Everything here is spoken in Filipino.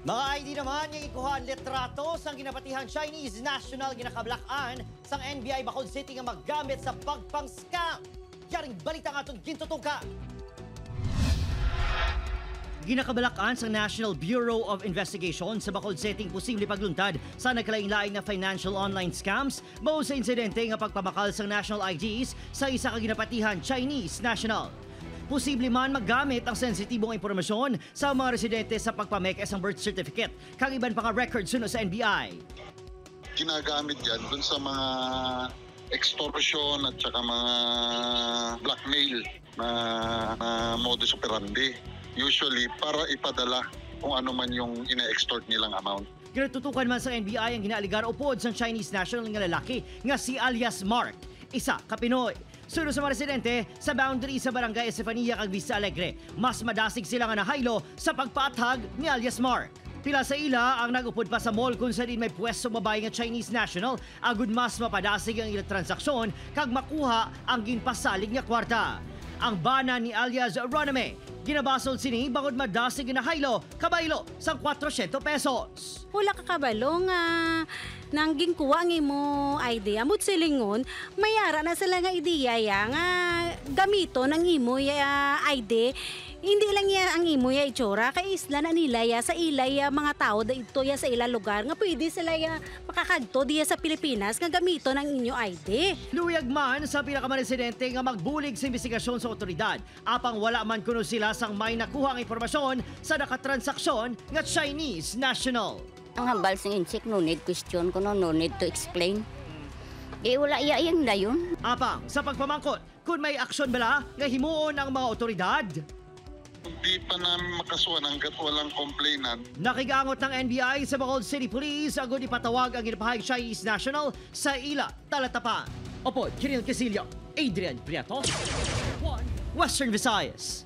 Mga ID naman yung ikuha ang litrato sa ginapatihan Chinese national ginakablakan sa NBI Bacolod City nga maggamit sa pagpang-scam. Yaring balita nga itong gintutuka. Ginakabalakan sa National Bureau of Investigation sa Bacolod City posible pagluntad sa nagkalain-laing na financial online scams mao sa insidente nga pagpamakal sa national IDs sa isa ka ginapatihan Chinese national. Posible man maggamit ang sensitibong impormasyon sa mga residente sa pagpameke sa birth certificate kang iban pa nga records suno sa NBI. Ginagamit yan dun sa mga extortion at saka mga blackmail na modus operandi. Usually para ipadala kung ano man yung ina-extort nilang amount. Ginatutukan man sa NBI ang ginaaligar upod sa Chinese national nga lalaki nga si alias Mark, isa ka Pinoy. Suno sa mga residente sa boundary sa Barangay Estefania kag Vista Alegre, mas madasig sila nga nahaylo sa pagpatag ni alias Mark. Pila sa ila ang nagupod pa sa mall kung saan may pwesto babae nga Chinese national agud mas mapadasig ang ilang transaksyon kag makuha ang ginpasalig nga kwarta. Ang bana ni alias Roname, ginabasol sini bangod madasig na haylo kabaylo sang 400 pesos. Wala ka kabalo nga nang ginkuha ng mo ID. Amot silingon, mayara na sila nga ideya ya nga gamito ng imo ya ID. Hindi lang ya ang imo ya itsura, kay isla na nila ya sa ilay ya mga tao da ito ya sa ilang lugar nga pwede sila ya makakadto diya sa Pilipinas nga gamito ng inyo ID. Luyag man sa pinakaresidente nga magbulig sa investigasyon sa otoridad, apang wala man kuno sila sang may nakuha ang impormasyon sa nakatransaksyon nga Chinese national. Ang hambal sing insik, no need question ko, no need to explain. Wala iya na yun. Apang sa pagpamangkot, kung may aksyon bala nga himuon ang mga otoridad, Hindi pa namin makasuhan hanggat walang complainant. nakigangot ng NBI sa Bacolod City Police agud ipatawag ang ginapahayag Chinese national sa ila Talatapan. Opo, Kiril Casillo, Adrian Prieto, Western Visayas.